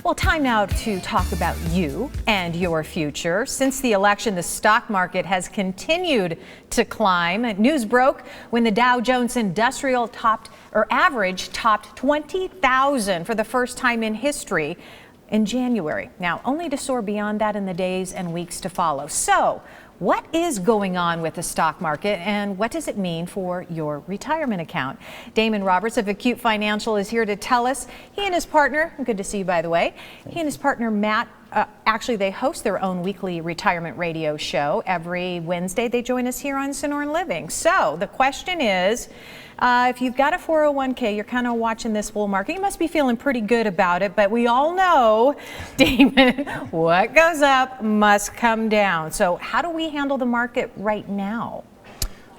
Well, time now to talk about you and your future. Since the election, the stock market has continued to climb. News broke when the Dow Jones Industrial average topped 20,000 for the first time in history in January. Now, only to soar beyond that in the days and weeks to follow. So, what is going on with the stock market and what does it mean for your retirement account? Damon Roberts of Acute Financial is here to tell us. He and his partner, good to see you by the way, he and his partner Matt, actually they host their own weekly retirement radio show. Every Wednesday they join us here on Sonoran Living. So the question is, if you've got a 401k, you're kind of watching this bull market, you must be feeling pretty good about it, but we all know, Damon, what goes up must come down. So how do we handle the market right now?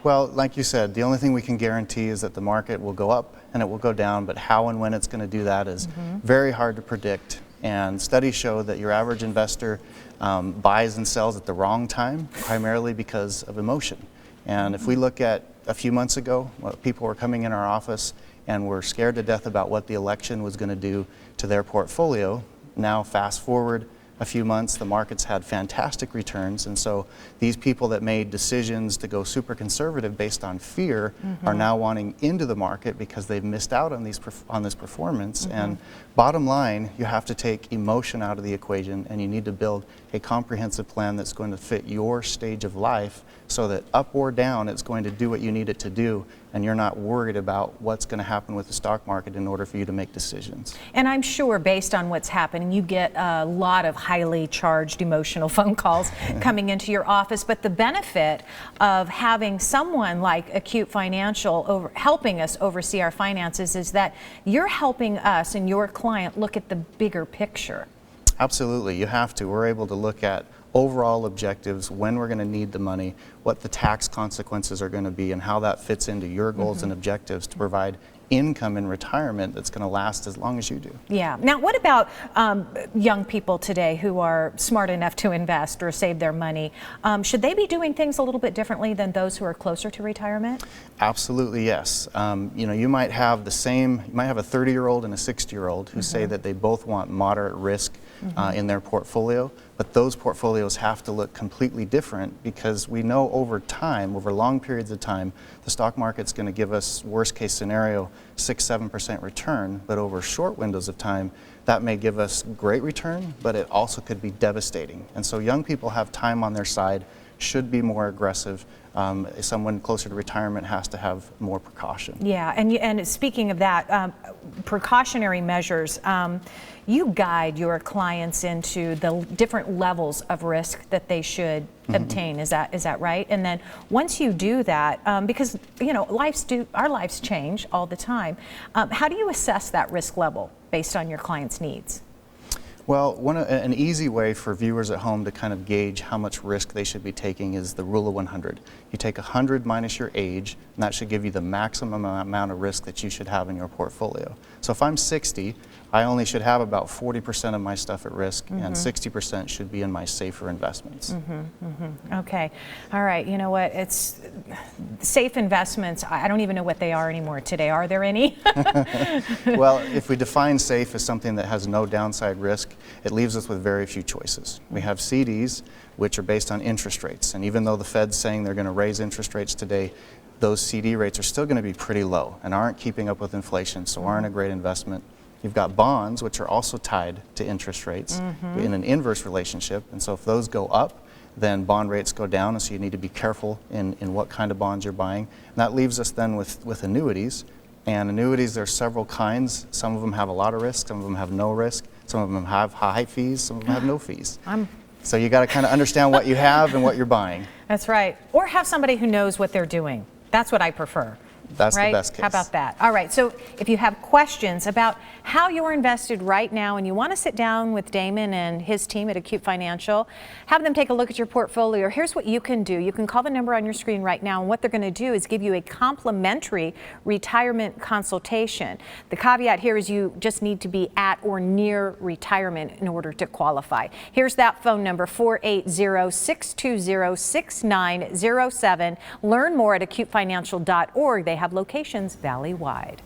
Well, like you said, the only thing we can guarantee is that the market will go up and it will go down, but how and when it's going to do that is very hard to predict. And studies show that your average investor buys and sells at the wrong time, primarily because of emotion. And if we look at a few months ago, people were coming in our office and were scared to death about what the election was going to do to their portfolio. Now, fast forward a few months, the markets had fantastic returns, and so these people that made decisions to go super conservative based on fear are now wanting into the market because they've missed out on this performance. And bottom line, you have to take emotion out of the equation, and you need to build a comprehensive plan that's going to fit your stage of life so that up or down it's going to do what you need it to do, and you're not worried about what's going to happen with the stock market in order for you to make decisions. And I'm sure based on what's happening, you get a lot of highly charged emotional phone calls coming into your office, but the benefit of having someone like Acute Financial helping us oversee our finances is that you're helping us and your client look at the bigger picture. Absolutely, you have to. We're able to look at overall objectives, when we're going to need the money, what the tax consequences are going to be, and how that fits into your goals and objectives to provide income in retirement that's going to last as long as you do. Yeah. Now, what about young people today who are smart enough to invest or save their money? Should they be doing things a little bit differently than those who are closer to retirement? Absolutely, yes. You know, you might have a 30-year-old and a 60-year-old who say that they both want moderate risk in their portfolio, but those portfolios have to look completely different because we know over time, over long periods of time, the stock market's going to give us, worst case scenario, 6-7% return, but over short windows of time, that may give us great return, but it also could be devastating. And so young people have time on their side, should be more aggressive. Someone closer to retirement has to have more precaution. Yeah, and speaking of that, precautionary measures, you guide your clients into the different levels of risk that they should obtain. Is that right? And then once you do that, because you know our lives change all the time, how do you assess that risk level based on your clients' needs? Well, an easy way for viewers at home to kind of gauge how much risk they should be taking is the rule of 100. You take 100 minus your age, and that should give you the maximum amount of risk that you should have in your portfolio. So if I'm 60, I only should have about 40% of my stuff at risk, and 60% should be in my safer investments. Okay. All right. You know what? It's safe investments. I don't even know what they are anymore today. Are there any? Well, if we define safe as something that has no downside risk, it leaves us with very few choices. We have CDs, which are based on interest rates, and even though the Fed's saying they're going to raise interest rates today, those CD rates are still going to be pretty low and aren't keeping up with inflation, so aren't a great investment. You've got bonds, which are also tied to interest rates in an inverse relationship, and so if those go up, then bond rates go down, and so you need to be careful in what kind of bonds you're buying. And that leaves us then with annuities. And annuities, there are several kinds. Some of them have a lot of risk, some of them have no risk, some of them have high fees, some of them have no fees. So you got to kind of understand what you have and what you're buying. That's right. Or have somebody who knows what they're doing. That's what I prefer. That's right? the best case. How about that? All right, so if you have questions about how you're invested right now and you want to sit down with Damon and his team at Acute Financial, have them take a look at your portfolio, here's what you can do. You can call the number on your screen right now, and what they're going to do is give you a complimentary retirement consultation. The caveat here is you just need to be at or near retirement in order to qualify. Here's that phone number, 480-620-6907. Learn more at acutefinancial.org. They have locations valley-wide.